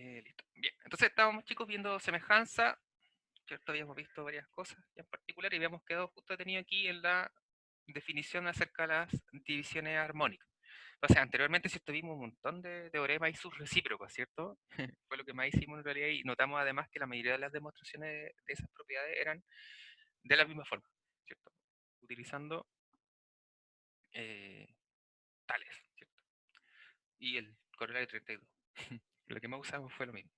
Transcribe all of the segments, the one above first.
Listo. Bien, entonces estábamos, chicos, viendo semejanza, ¿cierto? Habíamos visto varias cosas ya en particular y habíamos quedado justo detenido aquí en la definición acerca de las divisiones armónicas. O sea, anteriormente, ¿cierto? Vimos un montón de teoremas y sus recíprocos, ¿cierto? Fue lo que más hicimos en realidad y notamos además que la mayoría de las demostraciones de esas propiedades eran de la misma forma, ¿cierto? Utilizando eh, tales, ¿cierto? Y el corolario 32. Lo que más usamos fue lo mismo.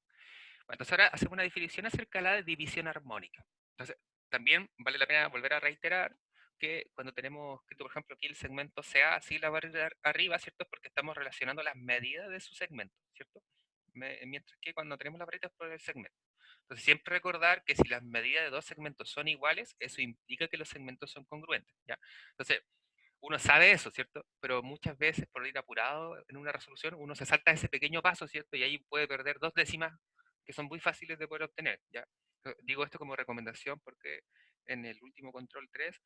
Bueno, entonces ahora hacemos una definición acerca de la división armónica. Entonces, también vale la pena volver a reiterar que cuando tenemos escrito, por ejemplo, aquí el segmento CA, así la barra arriba, ¿cierto? Es porque estamos relacionando las medidas de su segmento, ¿cierto? Mientras que cuando tenemos la varita es por el segmento. Entonces, siempre recordar que si las medidas de dos segmentos son iguales, eso implica que los segmentos son congruentes, ¿ya? Entonces, uno sabe eso, ¿cierto? Pero muchas veces por ir apurado en una resolución, uno se salta ese pequeño paso, ¿cierto? Y ahí puede perder 2 décimas que son muy fáciles de poder obtener, ¿ya? Digo esto como recomendación porque en el último control 3,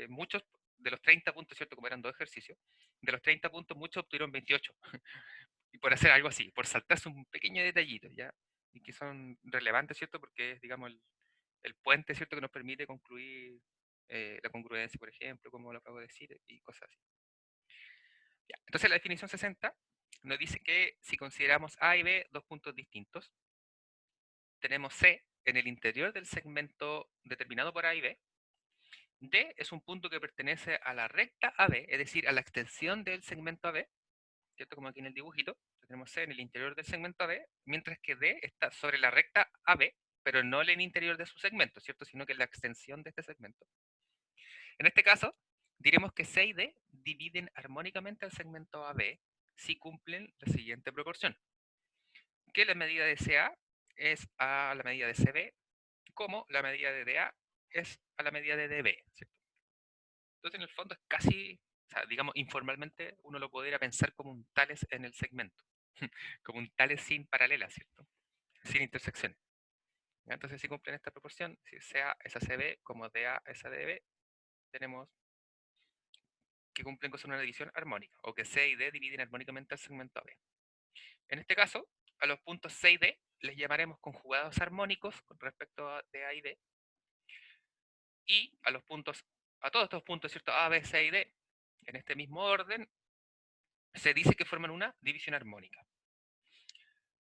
muchos de los 30 puntos, ¿cierto? Como eran 2 ejercicios, de los 30 puntos muchos obtuvieron 28. Y por hacer algo así, por saltarse un pequeño detallito, ¿ya? Y que son relevantes, ¿cierto? Porque es, digamos, el puente, ¿cierto? Que nos permite concluir la congruencia, por ejemplo, como lo acabo de decir, y cosas así. Ya. Entonces la definición 60 nos dice que si consideramos A y B dos puntos distintos, tenemos C en el interior del segmento determinado por A y B. D es un punto que pertenece a la recta AB, es decir, a la extensión del segmento AB, ¿cierto? Como aquí en el dibujito. Tenemos C en el interior del segmento AB, mientras que D está sobre la recta AB, pero no en el interior de su segmento, ¿cierto? Sino que en la extensión de este segmento. En este caso, diremos que C y D dividen armónicamente el segmento AB si cumplen la siguiente proporción, que la medida de CA es a la medida de CB, como la medida de DA es a la medida de DB, ¿cierto? Entonces, en el fondo es casi, o sea, digamos, informalmente uno lo podría pensar como un tales en el segmento, como un tales sin paralela, ¿cierto? Sin intersecciones. ¿Ya? Entonces, si cumplen esta proporción, si CA es a CB como DA es a DB, tenemos que cumplen con una división armónica, o que C y D dividen armónicamente el segmento AB. En este caso, a los puntos C y D les llamaremos conjugados armónicos con respecto a de A y D, y a todos estos puntos, ¿cierto? A, B, C y D, en este mismo orden, se dice que forman una división armónica.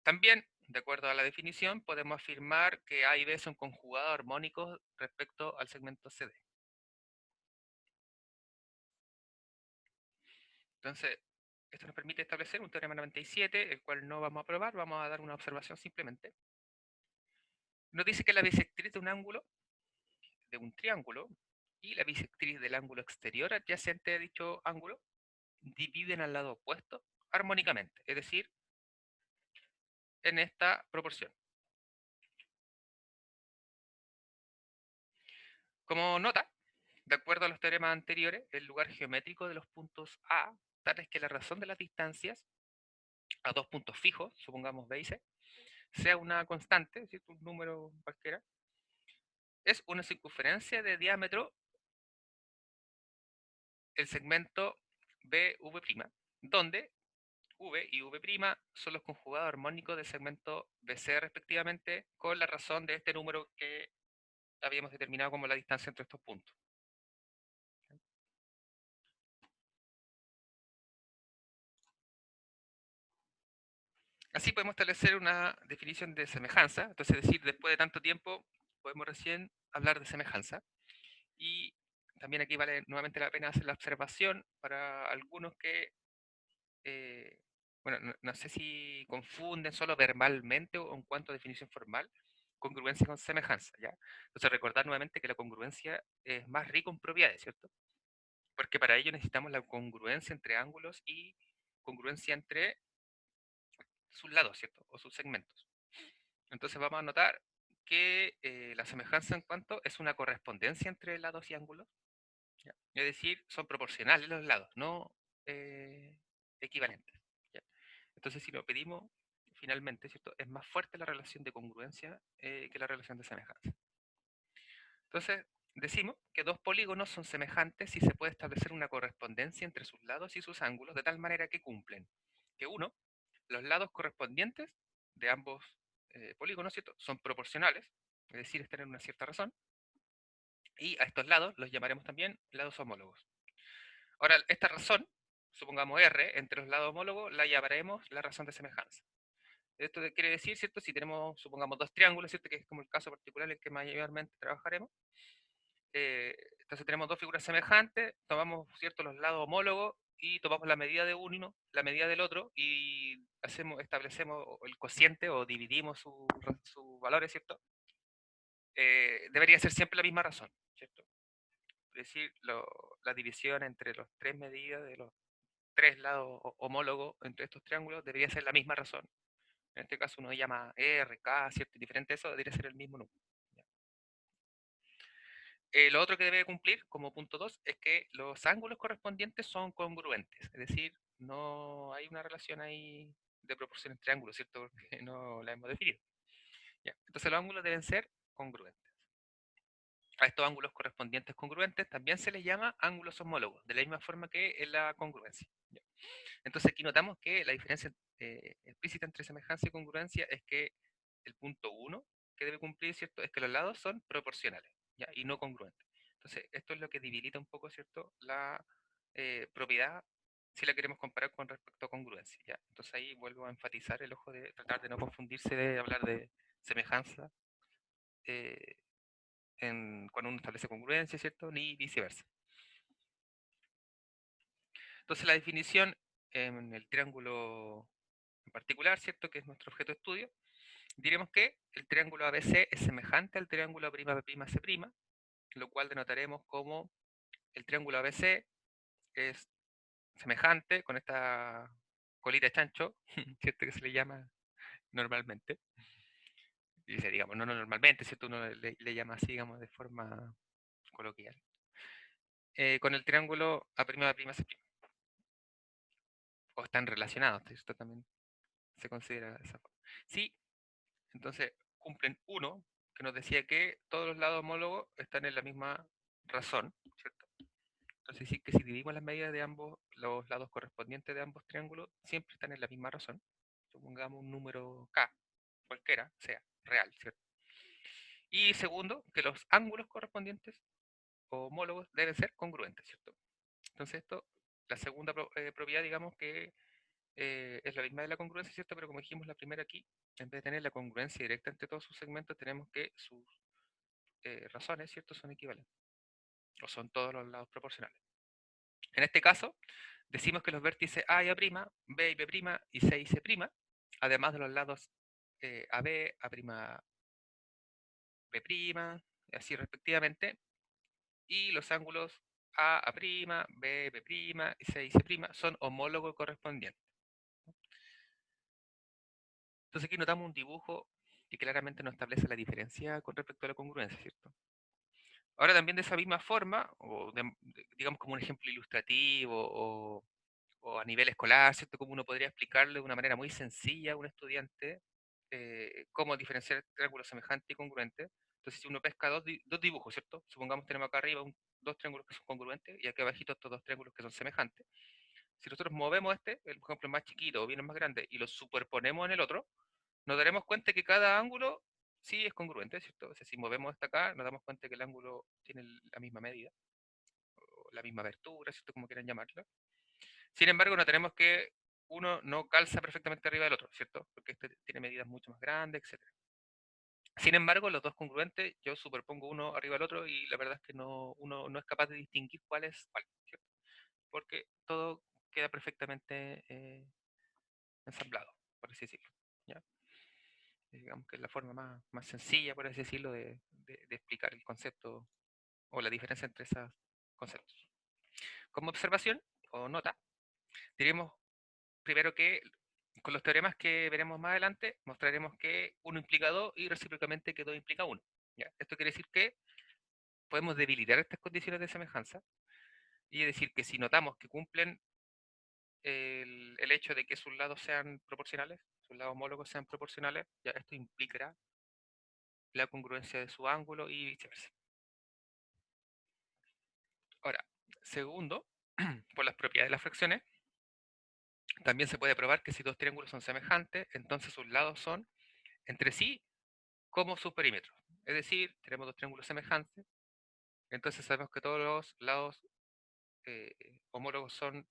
También, de acuerdo a la definición, podemos afirmar que A y B son conjugados armónicos respecto al segmento CD. Entonces, esto nos permite establecer un teorema 97, el cual no vamos a probar, vamos a dar una observación simplemente. Nos dice que la bisectriz de un ángulo, de un triángulo, y la bisectriz del ángulo exterior adyacente a dicho ángulo dividen al lado opuesto armónicamente, es decir, en esta proporción. Como nota, de acuerdo a los teoremas anteriores, el lugar geométrico de los puntos A, tal es que la razón de las distancias a dos puntos fijos, supongamos B y C, sea una constante, ¿cierto? Un número cualquiera, es una circunferencia de diámetro el segmento BV', donde V y V' son los conjugados armónicos del segmento BC respectivamente, con la razón de este número que habíamos determinado como la distancia entre estos puntos. Así podemos establecer una definición de semejanza, entonces es decir, después de tanto tiempo podemos recién hablar de semejanza. Y también aquí vale nuevamente la pena hacer la observación para algunos que, eh, bueno, no sé si confunden solo verbalmente o en cuanto a definición formal, congruencia con semejanza, ¿ya? Entonces recordar nuevamente que la congruencia es más rico en propiedades, ¿cierto? Porque para ello necesitamos la congruencia entre ángulos y congruencia entre sus lados, ¿cierto? O sus segmentos. Entonces vamos a notar que la semejanza en cuanto es una correspondencia entre lados y ángulos, ¿ya? Es decir, son proporcionales los lados, no equivalentes, ¿ya? Entonces, si lo pedimos, finalmente, ¿cierto? Es más fuerte la relación de congruencia que la relación de semejanza. Entonces, decimos que dos polígonos son semejantes si se puede establecer una correspondencia entre sus lados y sus ángulos de tal manera que cumplen que uno, los lados correspondientes de ambos polígonos, ¿cierto? Son proporcionales, es decir, están en una cierta razón, y a estos lados los llamaremos también lados homólogos. Ahora, esta razón, supongamos R, entre los lados homólogos, la llamaremos la razón de semejanza. Esto quiere decir, ¿cierto? Si tenemos, supongamos, dos triángulos, ¿cierto? Que es como el caso particular en el que mayormente trabajaremos. Entonces tenemos dos figuras semejantes, tomamos, ¿cierto? Los lados homólogos y tomamos la medida de uno, la medida del otro y establecemos el cociente o dividimos sus valores, ¿cierto? Debería ser siempre la misma razón, ¿cierto? Es decir, la división entre las tres medidas de los tres lados homólogos entre estos triángulos debería ser la misma razón. En este caso uno llama R, K, ¿cierto? Diferente a eso, debería ser el mismo número. Lo otro que debe cumplir como punto 2 es que los ángulos correspondientes son congruentes, es decir, no hay una relación ahí de proporción entre ángulos, ¿cierto? Porque no la hemos definido. Ya. Entonces los ángulos deben ser congruentes. A estos ángulos correspondientes congruentes también se les llama ángulos homólogos, de la misma forma que en la congruencia. ¿Ya? Entonces aquí notamos que la diferencia explícita entre semejanza y congruencia es que el punto 1 que debe cumplir, ¿cierto? Es que los lados son proporcionales, ¿ya? Y no congruentes. Entonces, esto es lo que debilita un poco, ¿cierto? La propiedad, si la queremos comparar con respecto a congruencia, ¿ya? Entonces ahí vuelvo a enfatizar el ojo de tratar de no confundirse de hablar de semejanza eh, cuando uno establece congruencia, ¿cierto? Ni viceversa. Entonces la definición en el triángulo en particular, ¿cierto? Que es nuestro objeto de estudio, diremos que el triángulo ABC es semejante al triángulo A'B'C', lo cual denotaremos como el triángulo ABC es semejante con esta colita de chancho, ¿cierto? Que se le llama normalmente. Dice, digamos, no normalmente, ¿cierto? Uno le llama así, digamos, de forma coloquial. Con el triángulo A'B'C'. O están relacionados, esto también se considera de esa forma. Sí, entonces cumplen uno, que nos decía que todos los lados homólogos están en la misma razón, ¿cierto? Entonces sí que si dividimos las medidas de ambos, los lados correspondientes de ambos triángulos, siempre están en la misma razón. Supongamos un número K, cualquiera, sea real, ¿cierto? Y segundo, que los ángulos correspondientes o homólogos deben ser congruentes, ¿cierto? Entonces esto, la segunda propiedad, digamos que es la misma de la congruencia, ¿cierto? Pero como dijimos la primera aquí, en vez de tener la congruencia directa entre todos sus segmentos, tenemos que sus razones, ¿cierto? Son equivalentes, o son todos los lados proporcionales. En este caso, decimos que los vértices A y A', B y B' y C y C', además de los lados AB, A', B', así respectivamente, y los ángulos A', B, B' y C y C' son homólogos correspondientes. Entonces aquí notamos un dibujo que claramente nos establece la diferencia con respecto a la congruencia, ¿cierto? Ahora también de esa misma forma, o digamos como un ejemplo ilustrativo o a nivel escolar, ¿cierto? Como uno podría explicarle de una manera muy sencilla a un estudiante cómo diferenciar triángulos semejantes y congruentes. Entonces, si uno pesca dos dibujos, ¿cierto? Supongamos tenemos acá arriba dos triángulos que son congruentes y aquí abajito estos dos triángulos que son semejantes. Si nosotros movemos el ejemplo más chiquito o bien el más grande y lo superponemos en el otro, nos daremos cuenta que cada ángulo sí es congruente, ¿cierto? O sea, si movemos hasta acá, nos damos cuenta que el ángulo tiene la misma medida, o la misma abertura, ¿cierto? Como quieran llamarlo. Sin embargo, no tenemos que uno no calza perfectamente arriba del otro, ¿cierto? Porque este tiene medidas mucho más grandes, etcétera. Sin embargo, los dos congruentes, yo superpongo uno arriba del otro y la verdad es que uno no es capaz de distinguir cuál es cuál, ¿cierto? Porque todo queda perfectamente ensamblado, por así decirlo. ¿Ya? Digamos que es la forma más sencilla, por así decirlo, de explicar el concepto o la diferencia entre esos conceptos. Como observación o nota, diremos primero que con los teoremas que veremos más adelante, mostraremos que uno implica 2 y recíprocamente que 2 implica 1. ¿Ya? Esto quiere decir que podemos debilitar estas condiciones de semejanza y decir que si notamos que cumplen el hecho de que sus lados sean proporcionales, sus lados homólogos sean proporcionales, ya esto implicará la congruencia de su ángulo y viceversa. Ahora, segundo, por las propiedades de las fracciones, También se puede probar que si dos triángulos son semejantes, entonces sus lados son entre sí como sus perímetros. Es decir, tenemos dos triángulos semejantes, entonces sabemos que todos los lados eh, homólogos son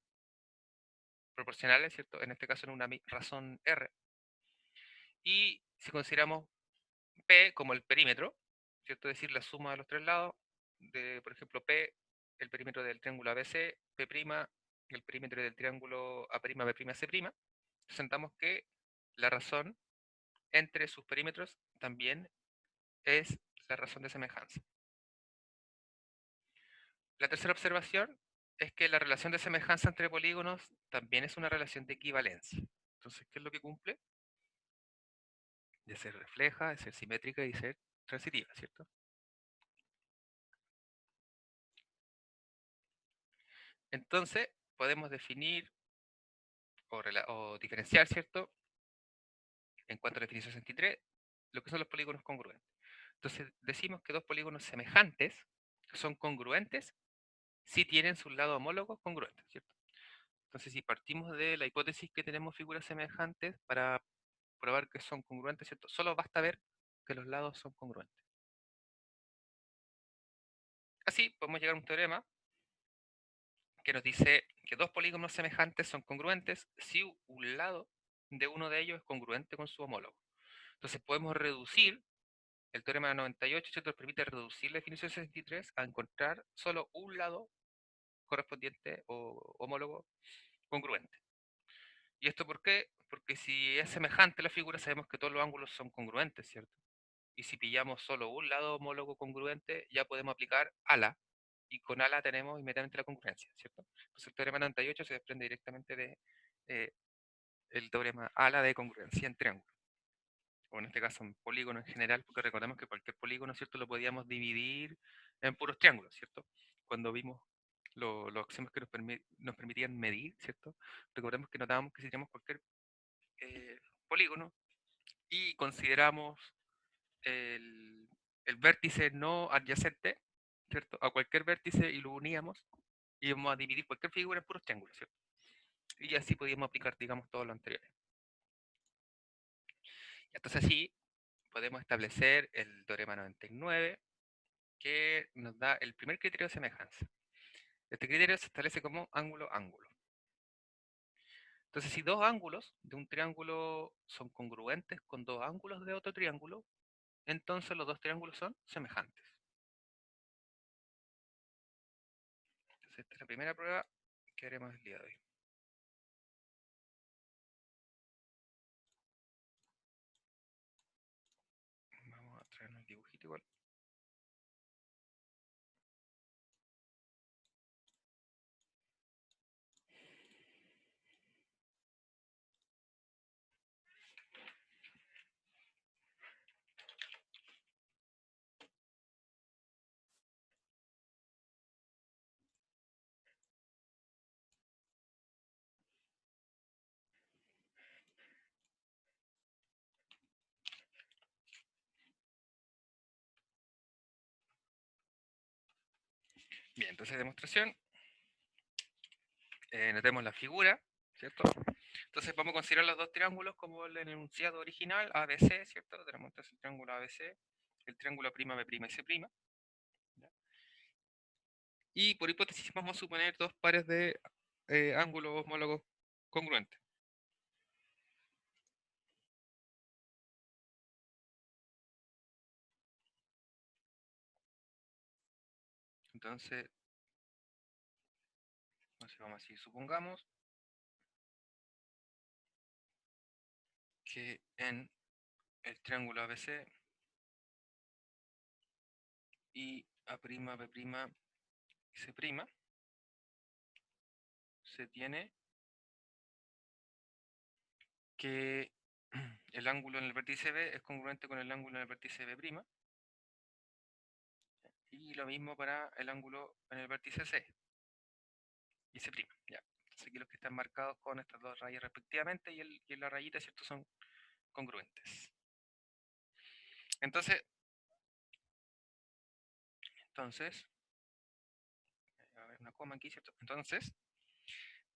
proporcionales, ¿cierto? En este caso en una razón R. Y si consideramos P como el perímetro, ¿cierto? Es decir, la suma de los tres lados, de, por ejemplo, P, el perímetro del triángulo ABC, P', el perímetro del triángulo A'B', C', presentamos que la razón entre sus perímetros también es la razón de semejanza. La tercera observación es que la relación de semejanza entre polígonos también es una relación de equivalencia. Entonces, ¿qué es lo que cumple? De ser refleja, de ser simétrica y de ser transitiva, ¿cierto? Entonces, podemos definir o diferenciar, ¿cierto? En cuanto a la definición 63, lo que son los polígonos congruentes. Entonces, decimos que dos polígonos semejantes son congruentes si tienen sus lados homólogos congruentes, ¿cierto? Entonces, si partimos de la hipótesis que tenemos figuras semejantes para probar que son congruentes, ¿cierto? Solo basta ver que los lados son congruentes. Así, podemos llegar a un teorema que nos dice que dos polígonos semejantes son congruentes si un lado de uno de ellos es congruente con su homólogo. Entonces, podemos reducir el teorema de 98, ¿cierto? Nos permite reducir la definición 63 a encontrar solo un lado correspondiente o homólogo congruente. ¿Y esto por qué? Porque si es semejante la figura, sabemos que todos los ángulos son congruentes, ¿cierto? Y si pillamos solo un lado homólogo congruente, ya podemos aplicar ala, y con ala tenemos inmediatamente la congruencia, ¿cierto? Entonces el teorema 98 se desprende directamente de eh, el teorema ala de congruencia en triángulo, o en este caso en polígono en general, porque recordemos que cualquier polígono, ¿cierto?, lo podíamos dividir en puros triángulos, ¿cierto? Cuando vimos los axiomas que nos permitían medir, ¿cierto? Recordemos que notábamos que si tenemos cualquier eh, polígono y consideramos el, el vértice no adyacente, ¿cierto? A cualquier vértice y lo uníamos, íbamos a dividir cualquier figura en puros triángulos, ¿cierto? Y así podíamos aplicar, digamos, todo lo anterior. Entonces así podemos establecer el teorema 99, que nos da el primer criterio de semejanza. Este criterio se establece como ángulo-ángulo. Entonces, si dos ángulos de un triángulo son congruentes con dos ángulos de otro triángulo, entonces los dos triángulos son semejantes. Entonces, esta es la primera prueba que haremos el día de hoy. Vamos a traernos el dibujito igual. Bien, entonces demostración. Notemos la figura, ¿cierto? Entonces vamos a considerar los dos triángulos como el enunciado original, ABC, ¿cierto? Tenemos entonces el triángulo ABC, el triángulo prima B' y C'. ¿Ya? Y por hipótesis vamos a suponer dos pares de ángulos homólogos congruentes. Entonces vamos a decir, supongamos que en el triángulo ABC y A'B', y C' se tiene que el ángulo en el vértice B es congruente con el ángulo en el vértice B', y lo mismo para el ángulo en el vértice C y C'. Ya. Entonces aquí los que están marcados con estas dos rayas respectivamente y la rayita, ¿cierto?, son congruentes. Entonces, a ver, una coma aquí, ¿cierto? Entonces,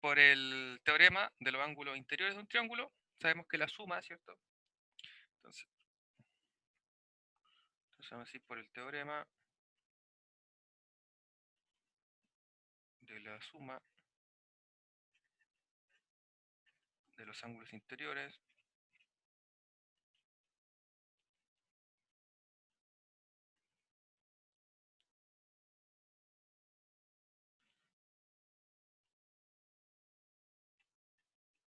por el teorema de los ángulos interiores de un triángulo, sabemos que la suma, ¿cierto? Entonces vamos a decir por el teorema de la suma de los ángulos interiores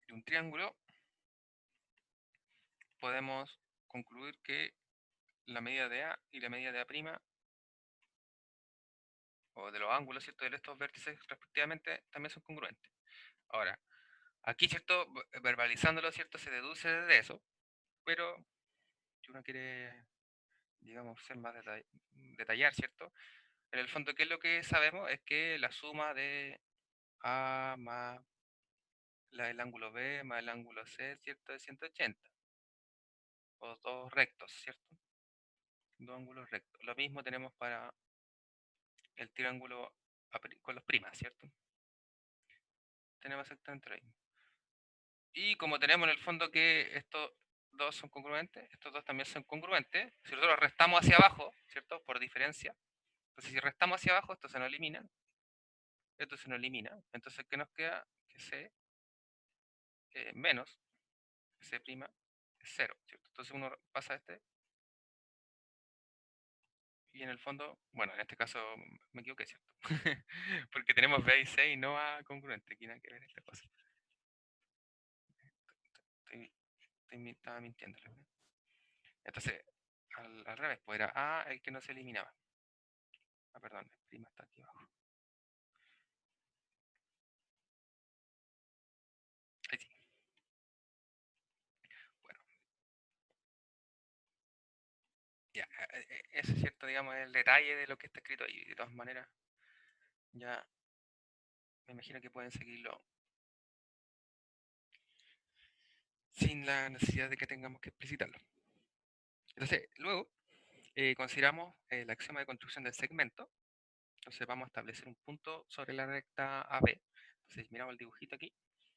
de un triángulo, podemos concluir que la medida de A y la medida de A', o de los ángulos, ¿cierto?, de estos vértices respectivamente, también son congruentes. Ahora, aquí, ¿cierto?, verbalizándolo, ¿cierto?, se deduce de eso, pero si uno quiere, digamos, ser más detallar, ¿cierto? En el fondo, ¿qué es lo que sabemos? Es que la suma de A más el ángulo B más el ángulo C, ¿cierto?, es 180. O dos rectos, ¿cierto? Dos ángulos rectos. Lo mismo tenemos para el triángulo con los primas, ¿cierto? Tenemos exactamente lo mismo. Y como tenemos en el fondo que estos dos son congruentes, estos dos también son congruentes, si nosotros restamos hacia abajo, ¿cierto? Por diferencia. Entonces si restamos hacia abajo, esto se nos elimina. Esto se nos elimina. Entonces, ¿qué nos queda? Que C menos C' es 0, ¿cierto? Entonces uno pasa este y en el fondo, bueno, en este caso me equivoqué, ¿cierto? Porque tenemos B y C y no A congruente, aquí nada que ver esta cosa. Estaba mintiendo. Entonces, al revés, pues era A el que no se eliminaba. Ah, perdón, el prima está aquí abajo. Ahí sí. Bueno, ya, ese es cierto, digamos, el detalle de lo que está escrito ahí. De todas maneras, ya me imagino que pueden seguirlo sin la necesidad de que tengamos que explicitarlo. Entonces, luego consideramos el axioma de construcción del segmento. Entonces vamos a establecer un punto sobre la recta AB. Entonces miramos el dibujito aquí.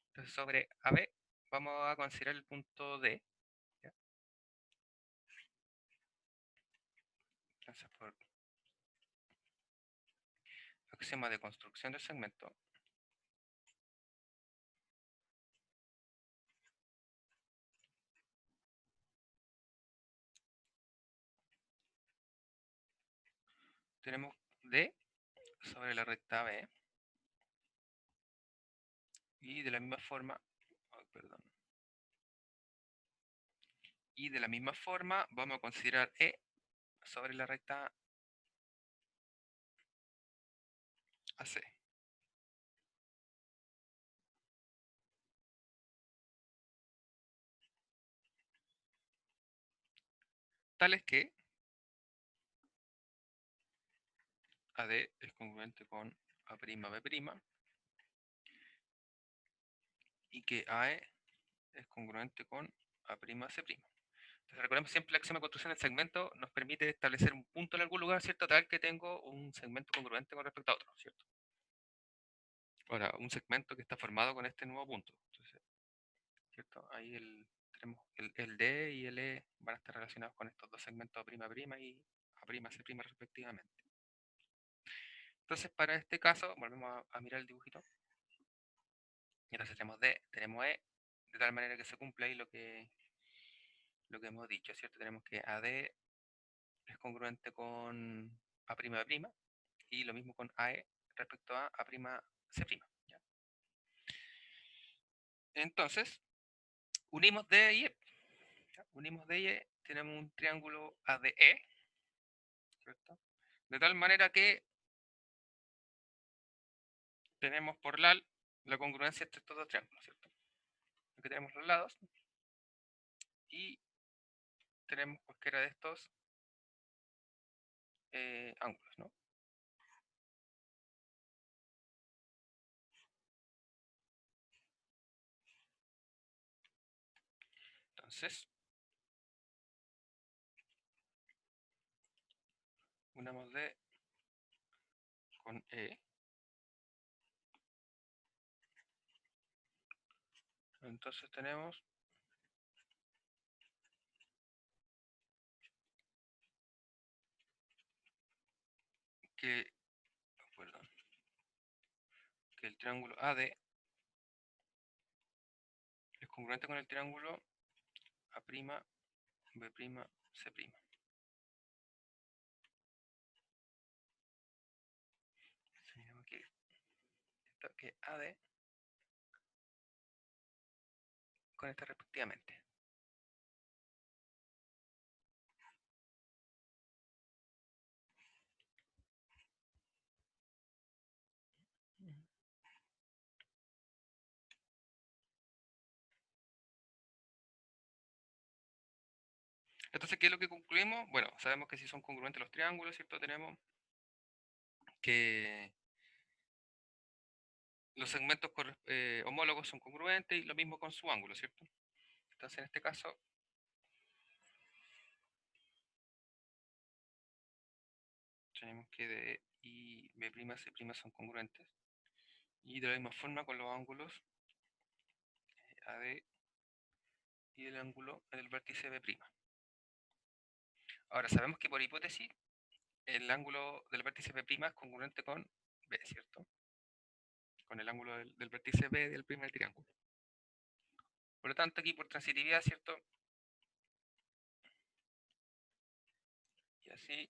Entonces sobre AB vamos a considerar el punto D. ¿Ya? Entonces por axioma de construcción del segmento, tenemos D sobre la recta AB. Y de la misma forma, oh, perdón. Y de la misma forma vamos a considerar E sobre la recta AC. Tales que AD es congruente con A'B' y que AE es congruente con A'C'. Entonces recordemos siempre la axioma de construcción del segmento nos permite establecer un punto en algún lugar, ¿cierto? Tal que tengo un segmento congruente con respecto a otro, ¿cierto? Ahora, un segmento que está formado con este nuevo punto. Entonces, ¿cierto? Ahí tenemos el D y el E van a estar relacionados con estos dos segmentos A'C' y A'C' respectivamente. Entonces, para este caso, volvemos a mirar el dibujito. Y entonces tenemos D, tenemos E, de tal manera que se cumple ahí lo que hemos dicho, ¿cierto? Tenemos que AD es congruente con A'B' y lo mismo con AE respecto a A'C'. ¿Ya? Entonces, unimos D y E. ¿Ya? Unimos D y E, tenemos un triángulo ADE, ¿cierto? De tal manera que tenemos por la congruencia entre estos dos triángulos, ¿cierto? Aquí tenemos los lados y tenemos cualquiera de estos ángulos, ¿no? Entonces, unamos D con E Entonces tenemos que, perdón, que el triángulo AD es congruente con el triángulo A', B', C'. Tenemos que AD con esta respectivamente. Entonces, ¿qué es lo que concluimos? Bueno, sabemos que si son congruentes los triángulos, ¿cierto? Tenemos que los segmentos homólogos son congruentes y lo mismo con su ángulo, ¿cierto? Entonces, en este caso, tenemos que D y B', C' son congruentes. Y de la misma forma con los ángulos AD y el ángulo del vértice B'. Ahora, sabemos que por hipótesis, el ángulo del vértice B' es congruente con B, ¿cierto? Con el ángulo del vértice B del primer triángulo. Por lo tanto, aquí por transitividad, ¿cierto? Y así,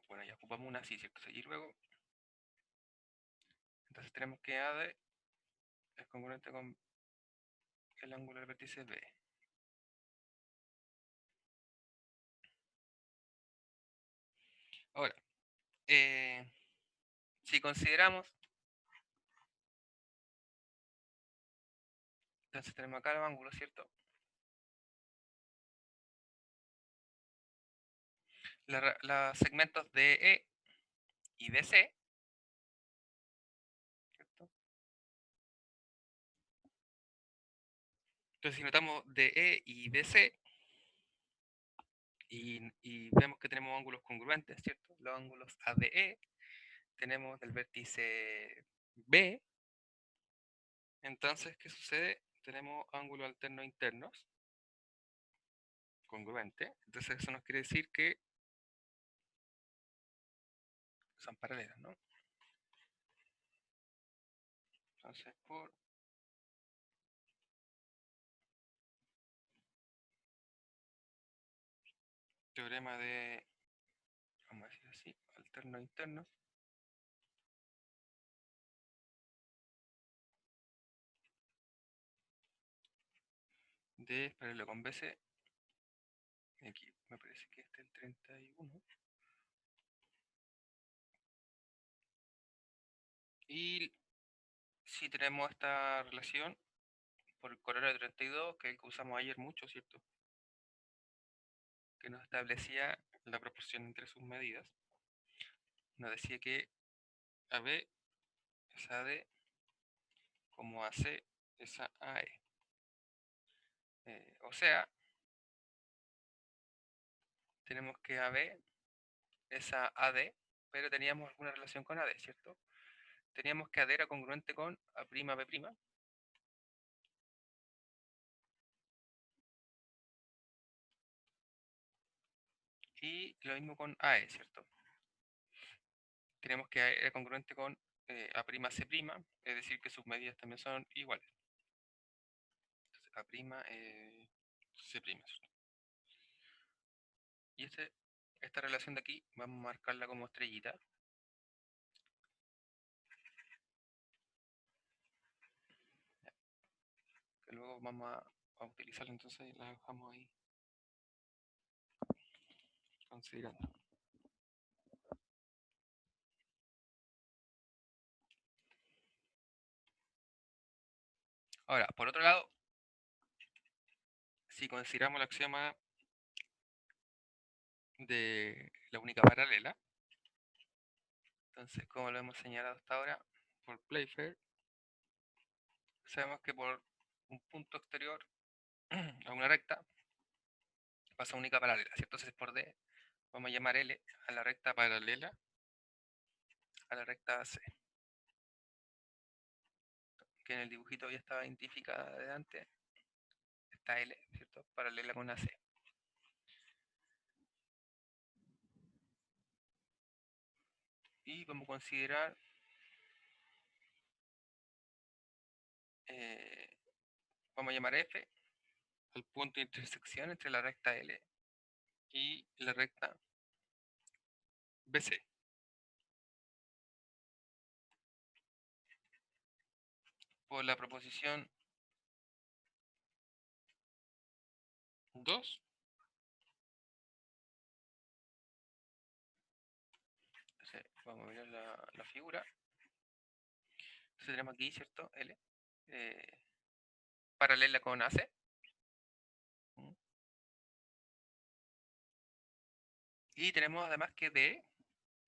bueno, ya ocupamos una así, ¿cierto? Y luego, entonces tenemos que AD es congruente con el ángulo del vértice B. Ahora, si consideramos, entonces tenemos acá los ángulos, ¿cierto? Los segmentos de E y de C, ¿cierto? Entonces, si notamos de E y de C, y vemos que tenemos ángulos congruentes, ¿cierto? Los ángulos ADE, tenemos del vértice B, entonces, ¿qué sucede? Tenemos ángulos alternos internos, congruentes, entonces eso nos quiere decir que son paralelos, ¿no? Entonces, por teorema de, vamos a decir así, alternos internos, de paralelo con BC, aquí me parece que este es el 31, y si tenemos esta relación por el corolario de 32, que es el que usamos ayer mucho, ¿cierto? Que nos establecía la proporción entre sus medidas, nos decía que AB es AD como AC es AE. O sea, tenemos que AB es AD, pero teníamos alguna relación con AD, ¿cierto? Teníamos que AD era congruente con A'B', y lo mismo con AE, ¿cierto? Tenemos que AE era congruente con A'C', es decir, que sus medidas también son iguales. Entonces, A'C'. Y esta relación de aquí, vamos a marcarla como estrellita. Que luego vamos a utilizarla, entonces la dejamos ahí considerando. Ahora, por otro lado, si consideramos el axioma de la única paralela, entonces, como lo hemos señalado hasta ahora, por Playfair, sabemos que por un punto exterior a una recta pasa única paralela, ¿cierto? Entonces, por D, vamos a llamar L a la recta paralela a la recta AC, que en el dibujito ya estaba identificada de antes, esta L, ¿cierto? Paralela con AC. Y vamos a considerar vamos a llamar F al punto de intersección entre la recta L y la recta BC. Por la proposición 2, vamos a mirar la figura. Entonces tenemos aquí, ¿cierto? L, paralela con AC. Y tenemos además que D,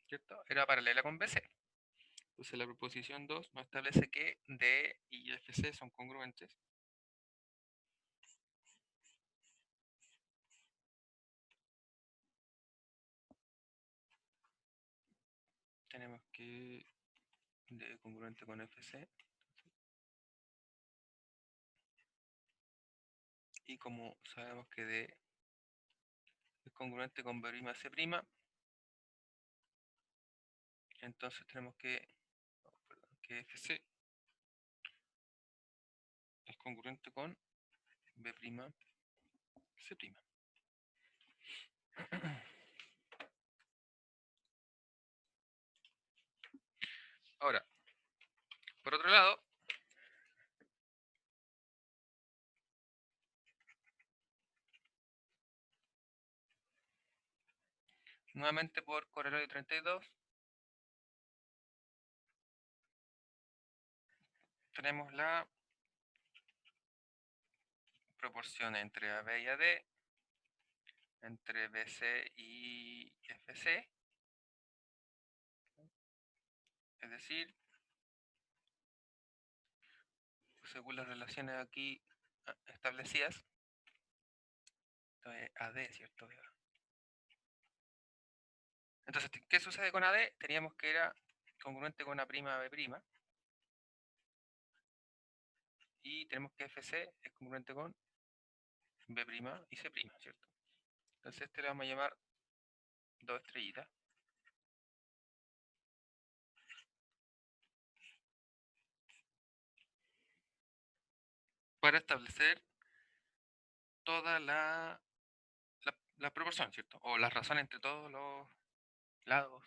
¿cierto? Era paralela con BC. Entonces la proposición 2 nos establece que D y FC son congruentes. Tenemos que D congruente con FC. Y como sabemos que D es congruente con B' C', entonces tenemos que, que FC es congruente con B' C'. Ahora, por otro lado, nuevamente por corolario 32, tenemos la proporción entre AB y AD, entre BC y FC, es decir, según las relaciones aquí establecidas, AD, ¿cierto? Entonces, ¿qué sucede con AD? Teníamos que era congruente con A' B', y tenemos que FC es congruente con B' y C', ¿cierto? Entonces este le vamos a llamar 2 estrellitas. Para establecer toda la proporción, ¿cierto? O la razón entre todos los lados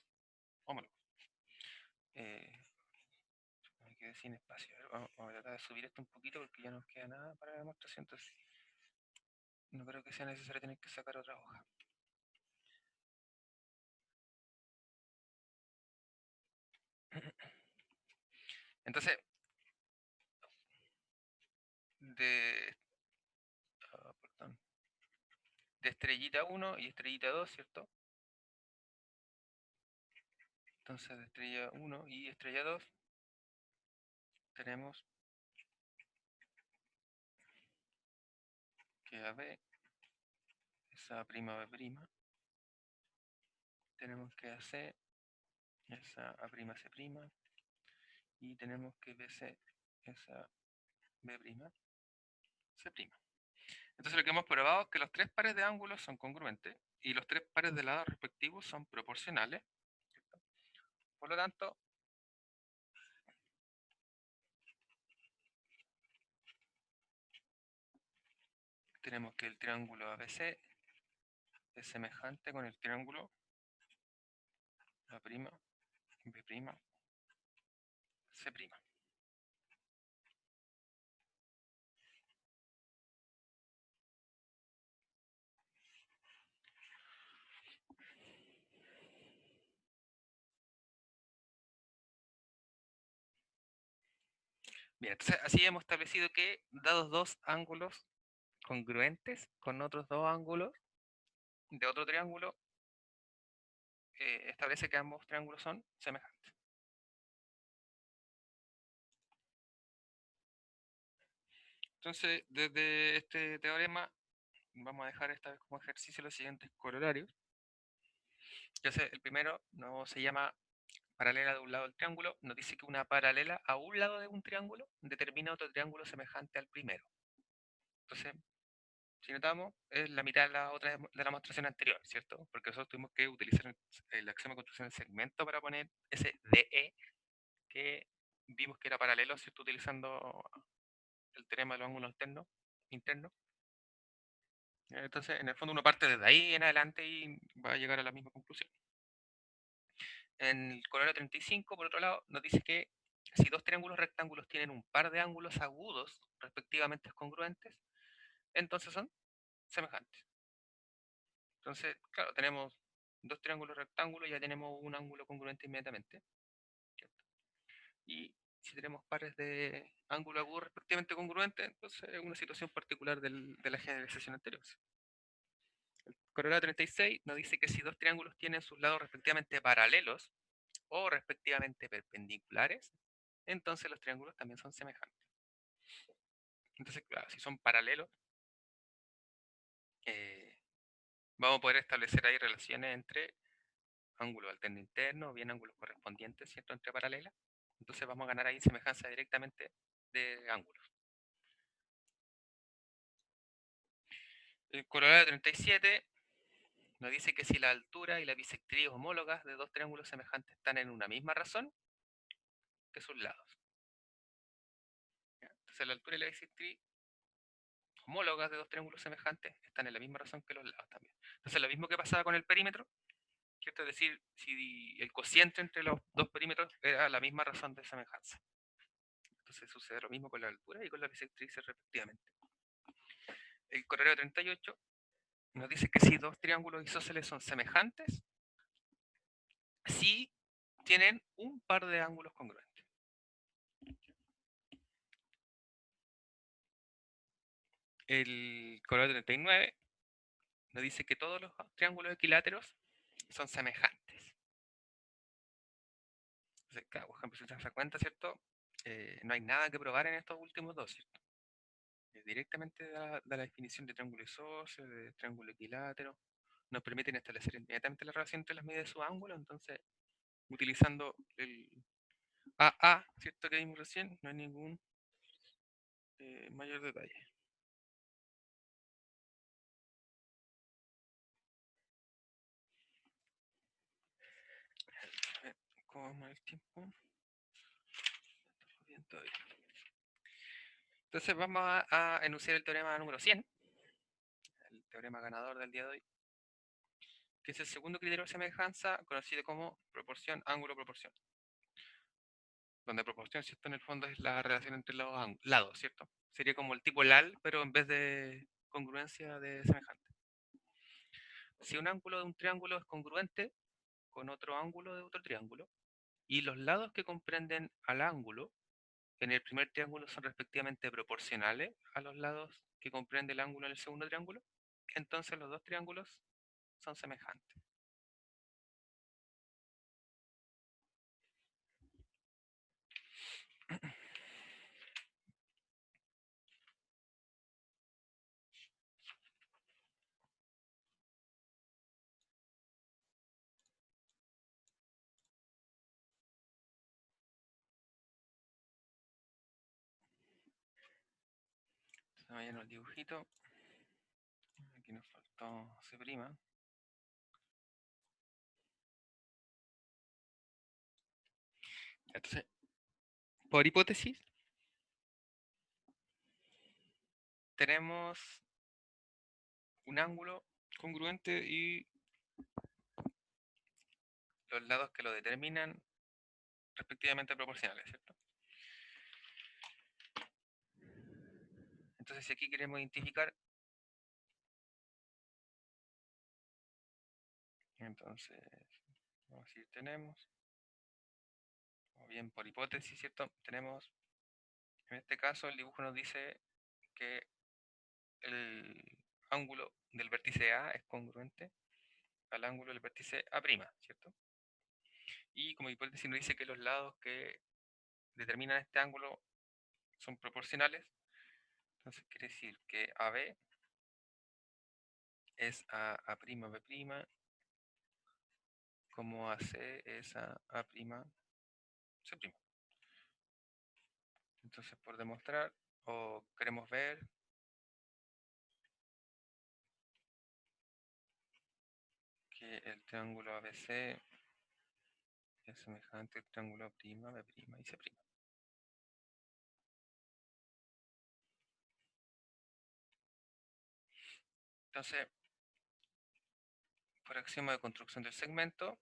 homólogos. Me quedé sin espacio. A ver, vamos a tratar de subir esto un poquito porque ya no nos queda nada para la demostración. Entonces, no creo que sea necesario tener que sacar otra hoja. Entonces, de, perdón, de estrellita 1 y estrellita 2, ¿cierto? Entonces, de estrella 1 y estrella 2 tenemos que AB es A' B', tenemos que AC es A'C', y tenemos que BC es B', C'. Entonces lo que hemos probado es que los tres pares de ángulos son congruentes y los tres pares de lados respectivos son proporcionales. Por lo tanto, tenemos que el triángulo ABC es semejante con el triángulo A', B', C'. Bien, entonces así hemos establecido que dados dos ángulos congruentes con otros dos ángulos de otro triángulo, establece que ambos triángulos son semejantes. Entonces, desde este teorema, vamos a dejar esta vez como ejercicio los siguientes corolarios. El primero no se llama paralela de un lado del triángulo, nos dice que una paralela a un lado de un triángulo determina otro triángulo semejante al primero. Entonces, si notamos, es la mitad de la otra de la demostración anterior, ¿cierto? Porque nosotros tuvimos que utilizar el axioma de construcción de segmento para poner ese DE que vimos que era paralelo, ¿cierto? Utilizando el teorema de los ángulos internos. Entonces, en el fondo uno parte desde ahí en adelante y va a llegar a la misma conclusión. En el coronario 35, por otro lado, nos dice que si dos triángulos rectángulos tienen un par de ángulos agudos respectivamente congruentes, entonces son semejantes. Entonces, claro, tenemos dos triángulos rectángulos, ya tenemos un ángulo congruente inmediatamente, ¿cierto? Y si tenemos pares de ángulo agudo respectivamente congruentes, entonces es una situación particular de la generalización anterior. El coronario 36 nos dice que si dos triángulos tienen sus lados respectivamente paralelos o respectivamente perpendiculares, entonces los triángulos también son semejantes. Entonces, claro, si son paralelos, eh, vamos a poder establecer ahí relaciones entre ángulos alternos internos o bien ángulos correspondientes, ¿cierto? Entre paralelas. Entonces vamos a ganar ahí semejanza directamente de ángulos. El coronario 37 nos dice que si la altura y la bisectriz homólogas de dos triángulos semejantes están en una misma razón que sus lados. ¿Ya? Entonces la altura y la bisectriz homólogas de dos triángulos semejantes están en la misma razón que los lados también. Entonces lo mismo que pasaba con el perímetro, ¿cierto? Es decir, si el cociente entre los dos perímetros era la misma razón de semejanza. Entonces sucede lo mismo con la altura y con las bisectrices respectivamente. El coronario 38 nos dice que si dos triángulos isósceles son semejantes, si tienen un par de ángulos congruentes. El coronario 39 nos dice que todos los triángulos equiláteros son semejantes. Entonces, claro, por ejemplo, si se da cuenta, ¿cierto? No hay nada que probar en estos últimos dos, ¿cierto? Directamente da la definición de triángulo isósceles, de triángulo equilátero, nos permiten establecer inmediatamente la relación entre las medidas de sus ángulos, entonces, utilizando el AA, ¿cierto? Que vimos recién, no hay ningún mayor detalle. ¿Cómo vamos el tiempo? Entonces vamos a enunciar el teorema número 100, el teorema ganador del día de hoy, que es el segundo criterio de semejanza, conocido como proporción ángulo-proporción. Donde proporción, ¿cierto? En el fondo es la relación entre los lados, ¿cierto? Sería como el tipo LAL, pero en vez de congruencia de semejante. Si un ángulo de un triángulo es congruente con otro ángulo de otro triángulo, y los lados que comprenden al ángulo en el primer triángulo son respectivamente proporcionales a los lados que comprende el ángulo en el segundo triángulo, entonces los dos triángulos son semejantes. Se me llenó el dibujito. Aquí nos faltó C'. Entonces, por hipótesis, tenemos un ángulo congruente y los lados que lo determinan respectivamente proporcionales, ¿cierto? Entonces, si aquí queremos identificar, entonces, vamos a decir, tenemos, o bien por hipótesis, ¿cierto? Tenemos, en este caso, el dibujo nos dice que el ángulo del vértice A es congruente al ángulo del vértice A', ¿cierto? Y como hipótesis nos dice que los lados que determinan este ángulo son proporcionales, entonces quiere decir que AB es a', B', como AC es a A', C'. Entonces, por demostrar, o queremos ver que el triángulo ABC es semejante al triángulo A', B' y C'. Entonces, por axioma de construcción del segmento,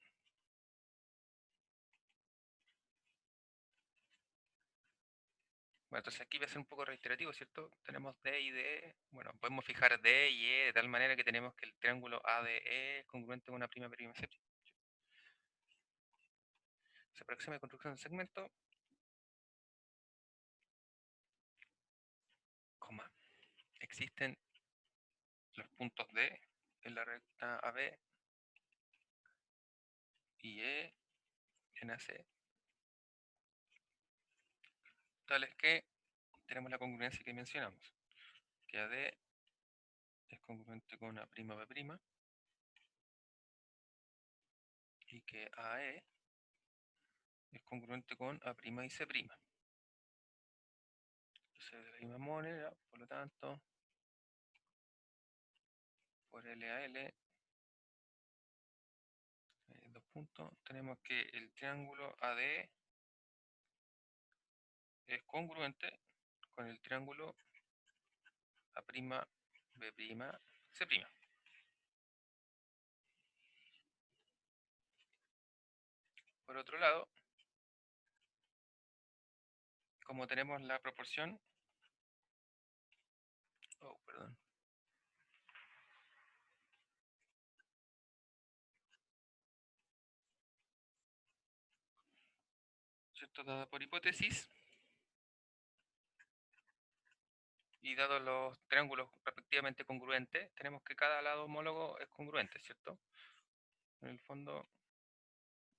bueno, entonces aquí va a ser un poco reiterativo, ¿cierto? Tenemos D y D, bueno, podemos fijar D y E de tal manera que tenemos que el triángulo ADE es congruente con una prima, C'. Se por axioma de construcción del segmento, coma, existen los puntos D en la recta AB y E en AC, tales que tenemos la congruencia que mencionamos, que AD es congruente con A', B' y que AE es congruente con A' y C'. Entonces, de la misma manera, por lo tanto, por LAL, dos puntos, tenemos que el triángulo AD es congruente con el triángulo A', B', C'. Por otro lado, como tenemos la proporción, oh, perdón, ¿cierto? Dada por hipótesis y dados los triángulos respectivamente congruentes, tenemos que cada lado homólogo es congruente, ¿cierto? En el fondo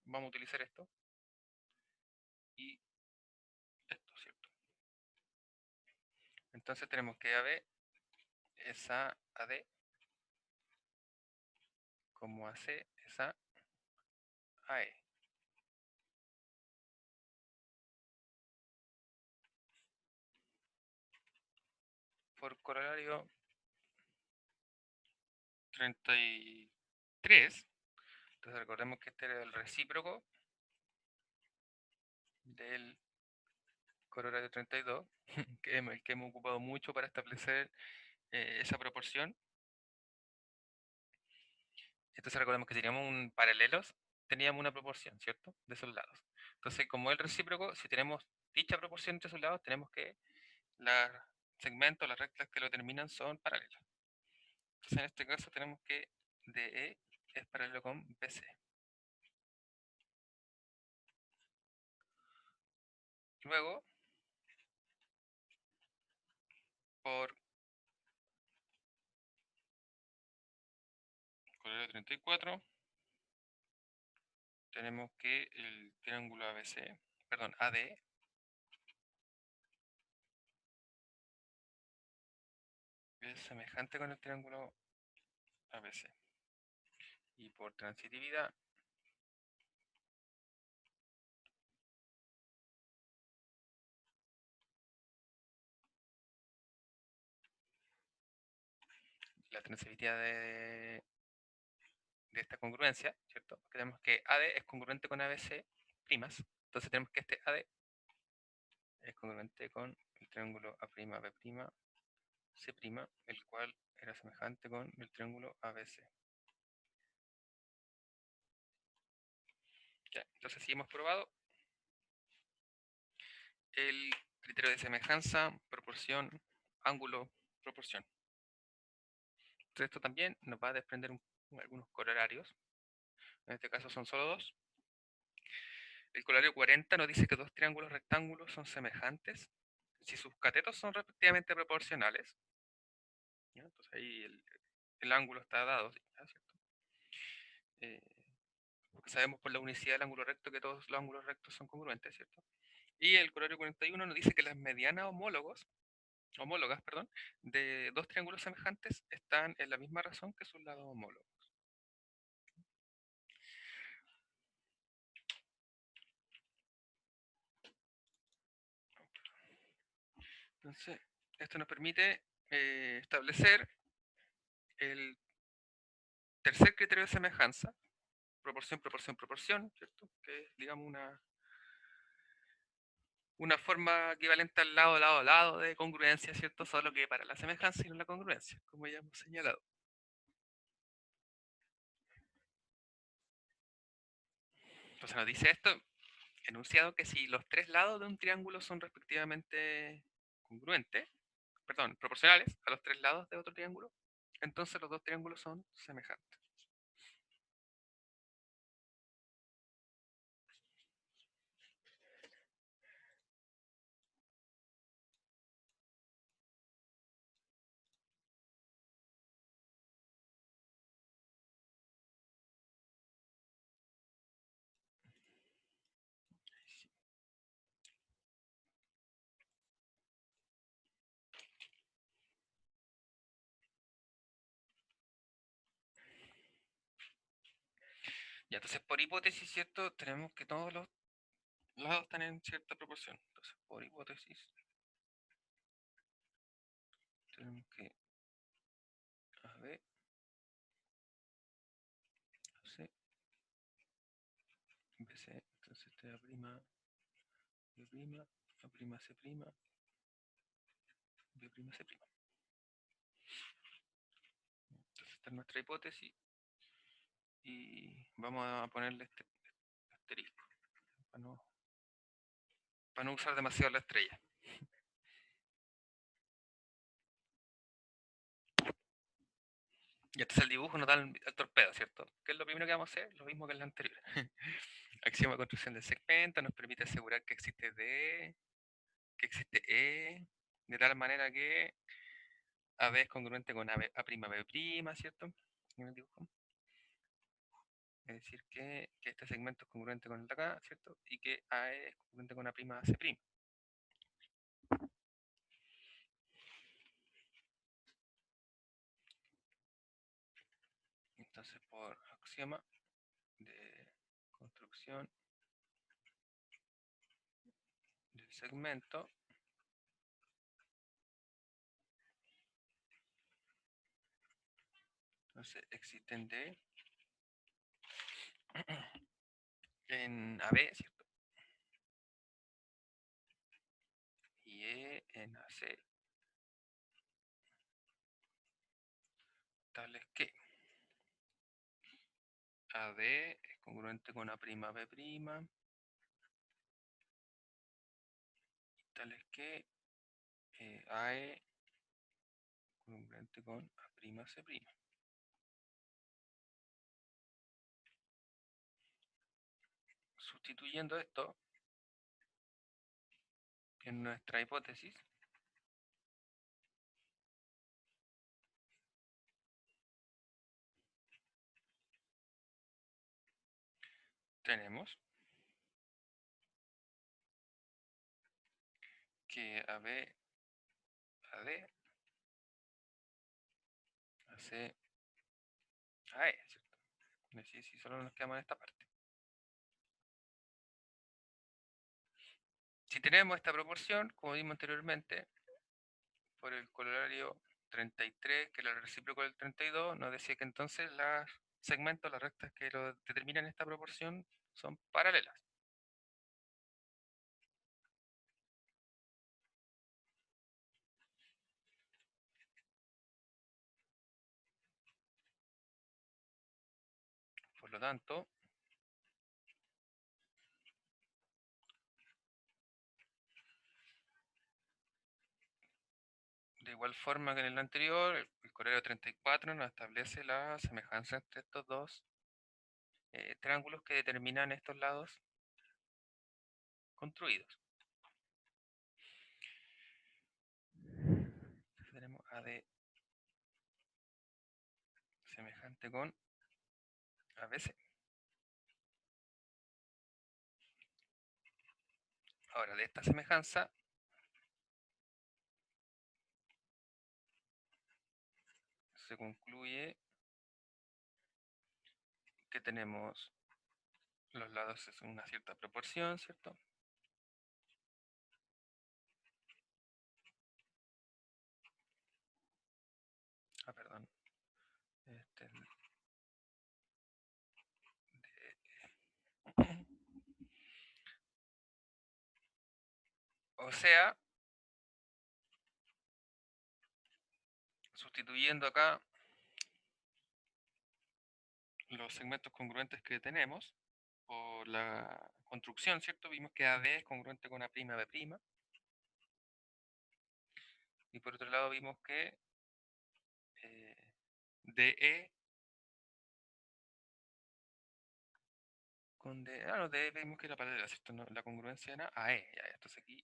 vamos a utilizar esto y esto, ¿cierto? Entonces tenemos que AB es a AD, como AC es a AE. Por corolario 33, entonces recordemos que este era el recíproco del corolario 32, que es el que hemos ocupado mucho para establecer esa proporción. Entonces recordemos que si teníamos un paralelos, teníamos una proporción, ¿cierto? De esos lados. Entonces, como el recíproco, si tenemos dicha proporción entre esos lados, tenemos que los segmentos, las rectas que lo determinan son paralelos. Entonces, en este caso tenemos que DE es paralelo con BC. Luego, por corolario 34, tenemos que el triángulo ABC, perdón, AD es semejante con el triángulo ABC. Y por transitividad, la transitividad de esta congruencia, ¿cierto? Porque tenemos que AD es congruente con ABC primas, entonces tenemos que este AD es congruente con el triángulo A', B', C', el cual era semejante con el triángulo ABC. Ya, entonces si hemos probado el criterio de semejanza, proporción, ángulo, proporción. Entonces esto también nos va a desprender algunos corolarios, en este caso son solo dos. El corolario 40 nos dice que dos triángulos rectángulos son semejantes si sus catetos son respectivamente proporcionales. ¿Ya? Entonces ahí el ángulo está dado, ¿ya? ¿Cierto? Eh, porque sabemos por la unicidad del ángulo recto que todos los ángulos rectos son congruentes, ¿cierto? Y el corolario 41 nos dice que las medianas homólogas, perdón, de dos triángulos semejantes están en la misma razón que sus lados homólogos. Entonces, esto nos permite establecer el tercer criterio de semejanza, proporción, proporción, proporción, ¿cierto? Que es, digamos, una forma equivalente al lado, lado, lado de congruencia, ¿cierto? Solo que para la semejanza y no la congruencia, como ya hemos señalado. Entonces nos dice esto, enunciado que si los tres lados de un triángulo son respectivamente congruentes, perdón, proporcionales a los tres lados de otro triángulo, entonces los dos triángulos son semejantes. Ya, entonces por hipótesis, ¿cierto? Tenemos que todos los lados están en cierta proporción. Entonces, por hipótesis, tenemos que AB, C, BC, entonces este A', B', A'C', B'C'. Entonces esta es nuestra hipótesis y vamos a ponerle este asterisco para no usar demasiado la estrella. Y este es el dibujo, nos da el torpedo, ¿cierto? ¿Qué es lo primero que vamos a hacer? Lo mismo que en la anterior. Axioma de construcción del segmento nos permite asegurar que existe D, que existe E, de tal manera que AB es congruente con A'B', ¿cierto? En el dibujo. Es decir, que este segmento es congruente con el de acá, ¿cierto? Y que AE es congruente con A'C'. Entonces, por axioma de construcción del segmento, entonces existen D en AB, ¿cierto? Y E en AC, tales que AD es congruente con A'B', tales que AE congruente con A'C'. Sustituyendo esto en nuestra hipótesis, tenemos que AB, AD hace AE, ¿cierto? Si solo nos quedamos en esta parte. Si tenemos esta proporción, como vimos anteriormente, por el corolario 33, que es el recíproco del 32, nos decía que entonces los segmentos, las rectas que lo determinan esta proporción, son paralelas. Por lo tanto, de igual forma que en el anterior, el corolario 34 nos establece la semejanza entre estos dos triángulos que determinan estos lados construidos. Entonces tenemos AD semejante con ABC. Ahora, de esta semejanza se concluye que tenemos los lados en una cierta proporción, ¿cierto? O sea, sustituyendo acá los segmentos congruentes que tenemos por la construcción, ¿cierto? Vimos que AD es congruente con A' B', y por otro lado vimos que DE con DE, no, DE vimos que era paralela, ¿cierto? No, la congruencia era AE, ya, entonces aquí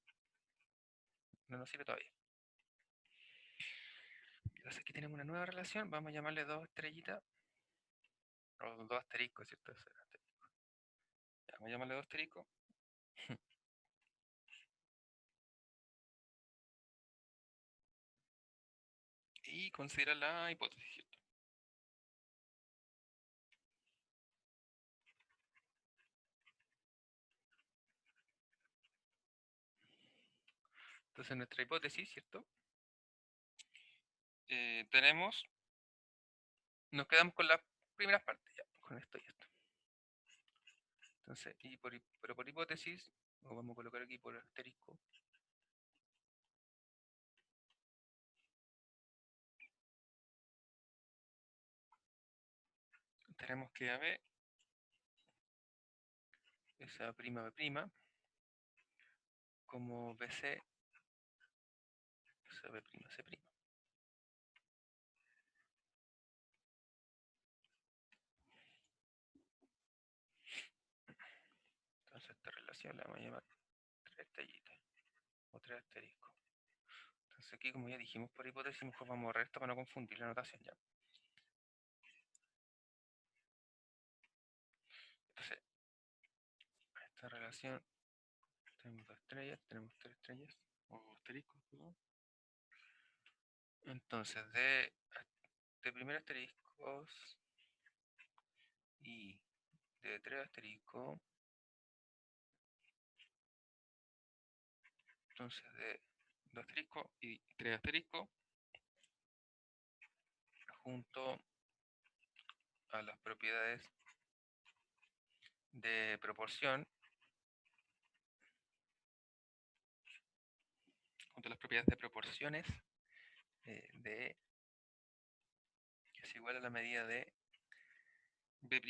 no nos sirve todavía. Entonces aquí tenemos una nueva relación, vamos a llamarle dos estrellitas, o dos asteriscos, ¿cierto? Ya, vamos a llamarle dos asteriscos. Y considera la hipótesis, ¿cierto? Entonces nuestra hipótesis, ¿cierto? Tenemos, nos quedamos con las primeras partes, ya, con esto y esto. Entonces, pero por hipótesis, lo vamos a colocar aquí por asterisco, tenemos que AB es A' B', como BC es A' C'. Entonces esta relación la vamos a llamar tres estrellitas o tres asteriscos. Entonces aquí, como ya dijimos por hipótesis, mejor vamos a borrar esto para no confundir la notación ya. Entonces, esta relación, tenemos dos estrellas, tenemos tres estrellas, o asteriscos, perdón. Entonces, de primer asteriscos y de tres asteriscos, entonces de dos asteriscos y tres asteriscos, junto a las propiedades de proporción, junto a las propiedades de proporciones de es igual a la medida de B'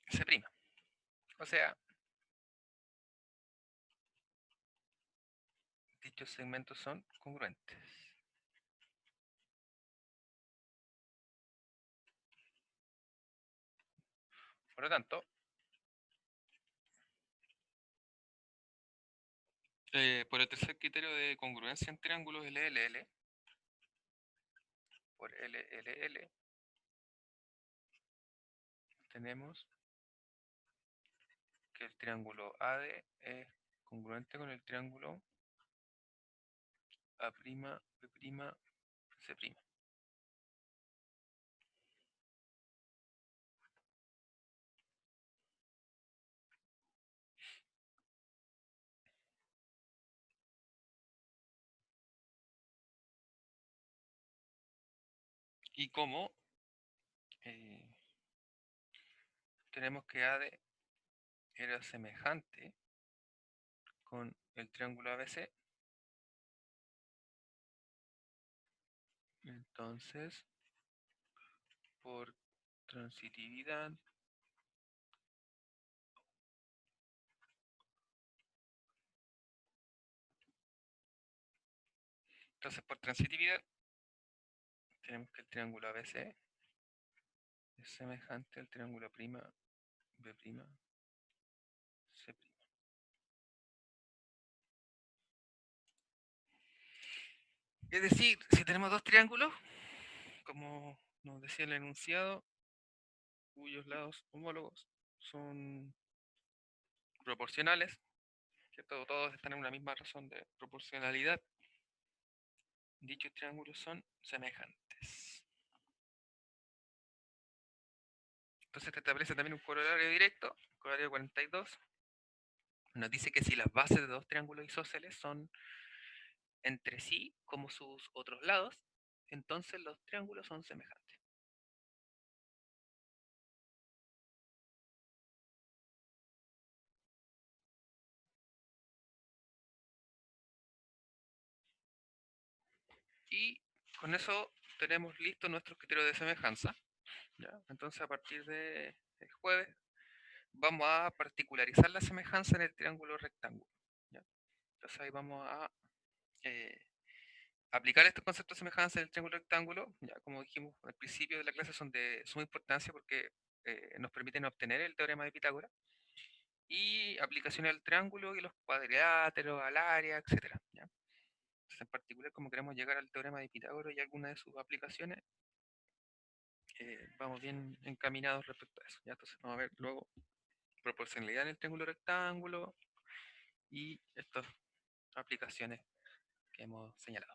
C'. O sea, dichos segmentos son congruentes. Por lo tanto, por el tercer criterio de congruencia en triángulos LLL, por LLL, tenemos que el triángulo AD es congruente con el triángulo A', B', C'. Y como tenemos que AD era semejante con el triángulo ABC, entonces por transitividad tenemos que el triángulo ABC es semejante al triángulo B', C'. Es decir, si tenemos dos triángulos, como nos decía el enunciado, cuyos lados homólogos son proporcionales, ¿cierto? Todos están en una misma razón de proporcionalidad, dichos triángulos son semejantes. Entonces te establece también un corolario directo, corolario 42, nos dice que si las bases de dos triángulos isósceles son entre sí como sus otros lados, entonces los triángulos son semejantes. Y con eso tenemos listo nuestro criterio de semejanza. ¿Ya? Entonces, a partir del jueves, vamos a particularizar la semejanza en el triángulo rectángulo. ¿Ya? Entonces, ahí vamos a eh, aplicar estos conceptos de semejanza en el triángulo rectángulo. Ya, como dijimos al principio de la clase, son de suma importancia porque nos permiten obtener el teorema de Pitágoras. Y aplicaciones al triángulo y los cuadriláteros, al área, etcétera. ¿Ya? Entonces, en particular, como queremos llegar al teorema de Pitágoras y alguna de sus aplicaciones, vamos bien encaminados respecto a eso. ¿Ya? Entonces, vamos a ver luego proporcionalidad en el triángulo rectángulo y estas aplicaciones que hemos señalado.